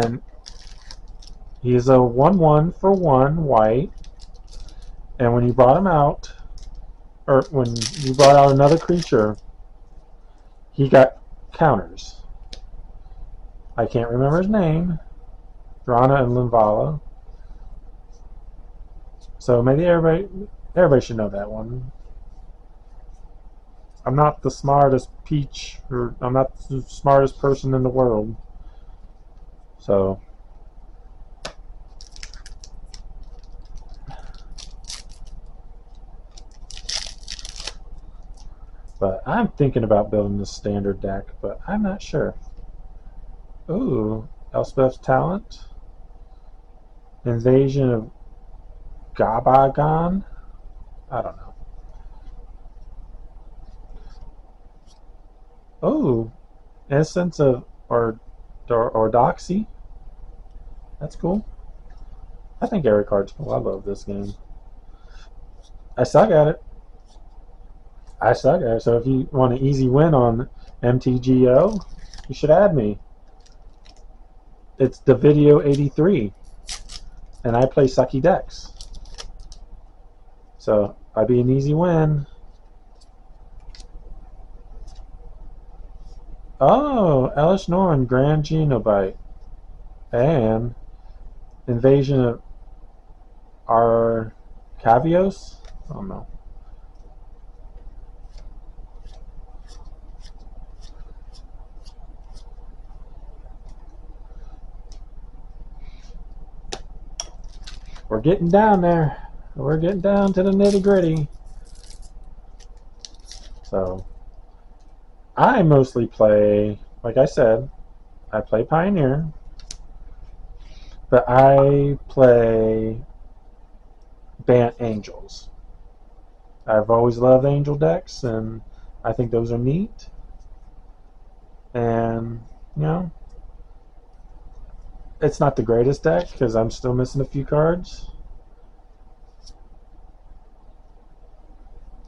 And he's a 1/1 for 1 white. And when you brought him out, or when you brought out another creature, he got counters. I can't remember his name. Drana and Linvala. So maybe everybody should know that one. I'm not the smartest peach, or I'm not the smartest person in the world. So, but I'm thinking about building this standard deck, but I'm not sure. Ooh, Elspeth's Talent. Invasion of Gabagon? I don't know. Oh, Essence of Ordoxy. That's cool. I think every card's cool. I love this game. I suck at it. I suck at it. So if you want an easy win on MTGO, you should add me. It's Davidio83, and I play sucky decks. So I'd be an easy win. Oh, Elish Norn, Grand Genobite, and Invasion of Arcavios? I don't know. We're getting down there. We're getting down to the nitty gritty. So, I mostly play, like I said, I play Pioneer, but I play Bant Angels. I've always loved Angel decks, and I think those are neat. And, you know, it's not the greatest deck because I'm still missing a few cards.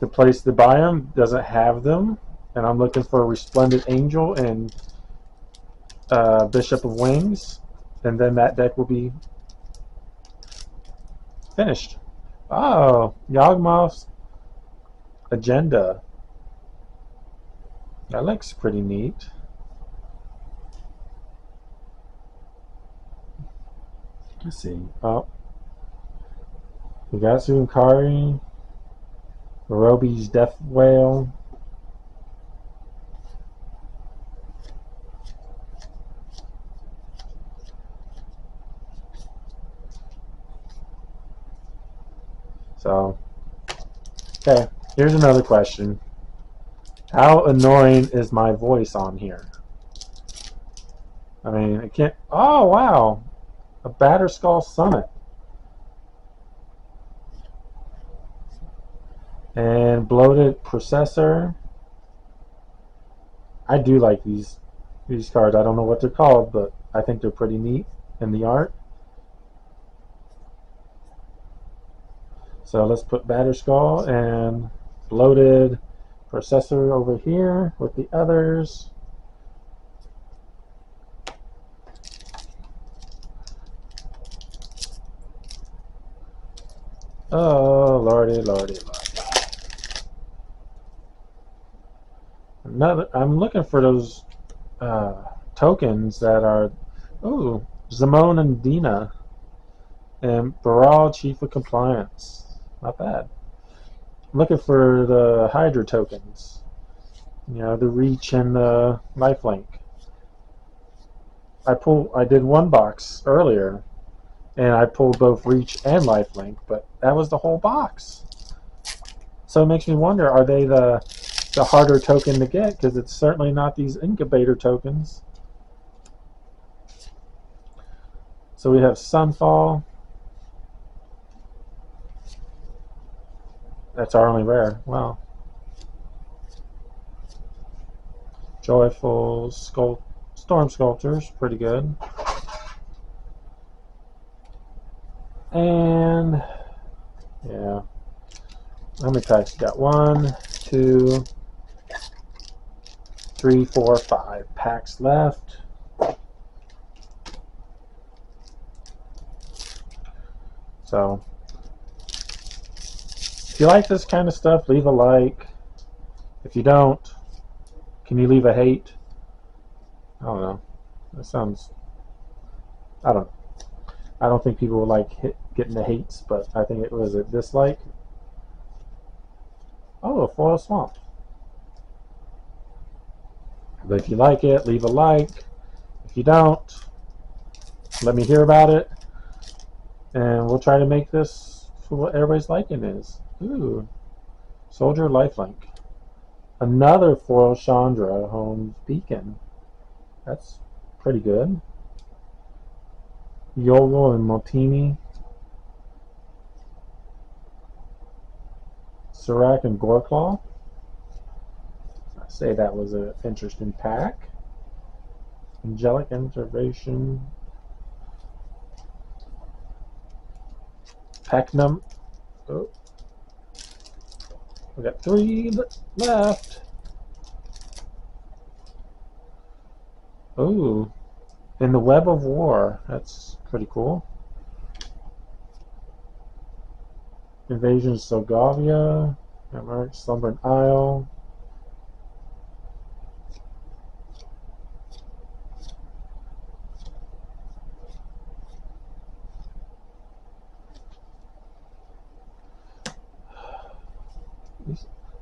The place to buy them doesn't have them, and I'm looking for a Resplendent Angel and Bishop of Wings, and then that deck will be finished. Oh, Yawgmoth's Agenda. That looks pretty neat. Let's see. Oh, Ugatsu Kari, Orobi's Death Whale. So, okay, here's another question. How annoying is my voice on here? I mean, it can't. Oh, wow. A Batterskull Summit. And Bloated Processor. I do like these cards. I don't know what they're called, but I think they're pretty neat in the art. So let's put Batterskull and Bloated Processor over here with the others. Oh, lordy, lordy, lordy. I'm looking for those tokens that are... Ooh, Zamon and Dina. And Baral, Chief of Compliance. Not bad. I'm looking for the Hydra tokens. You know, the Reach and the Lifelink. I did one box earlier, and I pulled both Reach and Lifelink, but that was the whole box. So it makes me wonder, are they the harder token to get? Because it's certainly not these incubator tokens. So we have Sunfall. That's our only rare. Wow. Joyful Storm Sculptors, pretty good. And yeah, how many packs you got? 1, 2, 3, 4, 5 packs left. So if you like this kind of stuff, leave a like. If you don't, can you leave a hate? I don't know. That sounds. I don't. I don't think people will like getting the hates, but I think it was a dislike. Oh, a foil swamp. But if you like it, leave a like. If you don't, let me hear about it, and we'll try to make this for what everybody's liking is. Ooh, Soldier Lifelink. Another foil Chandra Holmes Beacon. That's pretty good. Yogo and Motini. Serac and Goreclaw. I say that was an interesting pack. Angelic Intervention. Pecknum. Oh. We got 3 left. Oh. In the Web of War. That's pretty cool. Invasion of Sogovia. Slumbering Isle.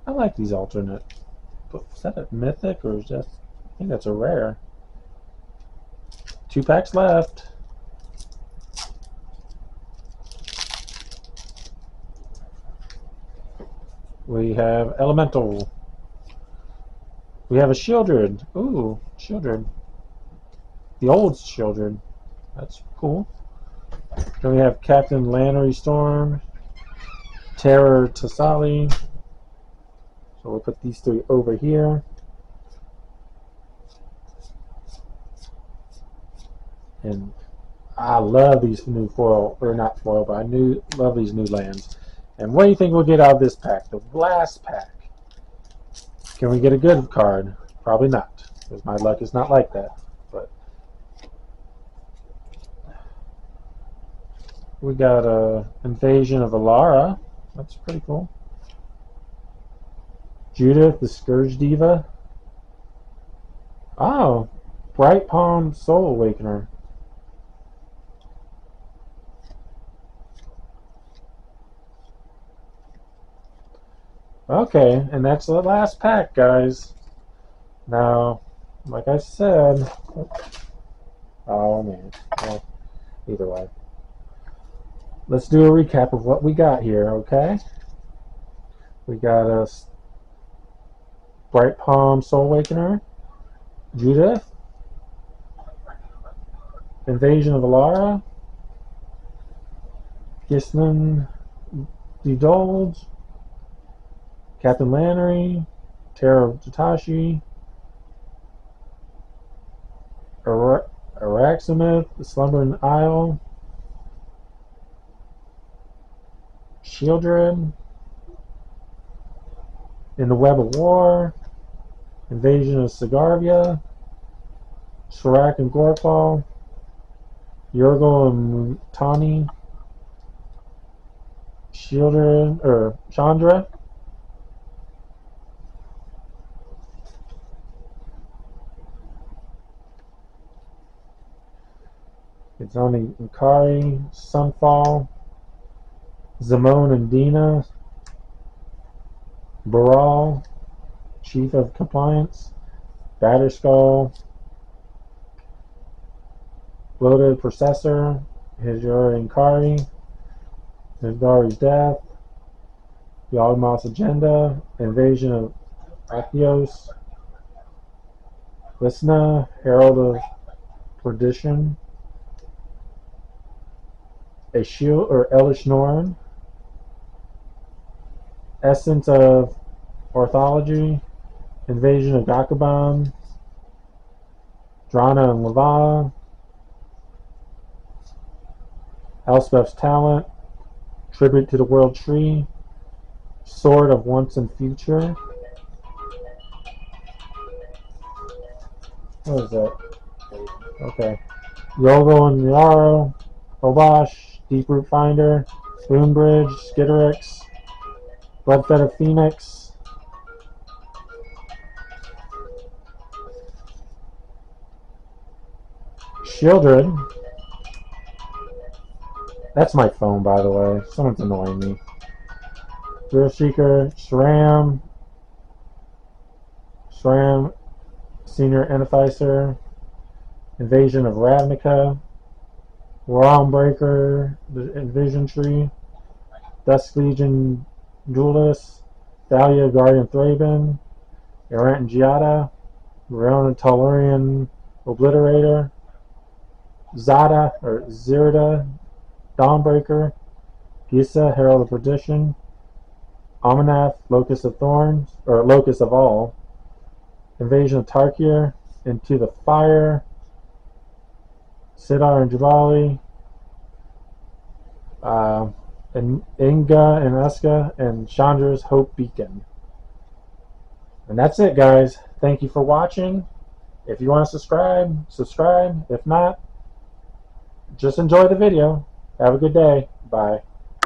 I like these alternate. But is that a mythic or is that? I think that's a rare. 2 packs left. We have Elemental. We have a Shieldred. Ooh, Shieldred. The old Shieldred. That's cool. Then we have Captain Lannery Storm. Terror Tassali. So we'll put these 3 over here. And I love these new foil, or not foil, but love these new lands. And what do you think we'll get out of this pack? The last pack. Can we get a good card? Probably not, because my luck is not like that. But we got a Invasion of Alara. That's pretty cool. Judith, the Scourge Diva. Oh, Bright Palm Soul Awakener. Okay, and that's the last pack, guys. Now, like I said, oh man, well, either way. Let's do a recap of what we got here, okay? We got a Bright Palm Soul Awakener, Judith, Invasion of Alara, Gisnan Dedolge, Captain Lannery, Terror of Tatashi, Araxamith, the Slumbering Isle, Shieldred, In the Web of War, Invasion of Sigarvia, Serac and Goreclaw, Yorgo and Mutani, Shieldred, or Chandra, Izani Ikari, Sunfall, Zamon and Dina, Baral, Chief of Compliance, Batterskull, Bloated Processor, Hijori Inkari, Nidari's Death, Yawgmoth's Agenda, Invasion of Achios, Lisna, Herald of Perdition, a Shield or Elish Norn, Essence of Orthology, Invasion of Gakabon, Drana and Lavala, Elspeth's Talent, Tribute to the World Tree, Sword of Once and Future. What is that? Okay. Yogo and Yarrow, Obash, Deep Root Finder, Boonbridge, Skitterix, Bloodfeather Phoenix, Shieldred. That's my phone, by the way. Someone's annoying me. Thrill Seeker, Shram, Senior Antificer, Invasion of Ravnica, Realmbreaker, the Envision Tree, Dusk Legion Duelist, Thalia Guardian Thraben, Errant Giada, Verona Tolarian Obliterator, Zirda, Dawnbreaker, Gisa, Herald of Perdition, Omnath, Locust of Thorns, or Locust of All, Invasion of Tarkir, Into the Fire, Sidar and Jabali, and Inga and Eska, and Chandra's Hope Beacon. And that's it, guys. Thank you for watching. If you want to subscribe. If not, just enjoy the video. Have a good day. Bye.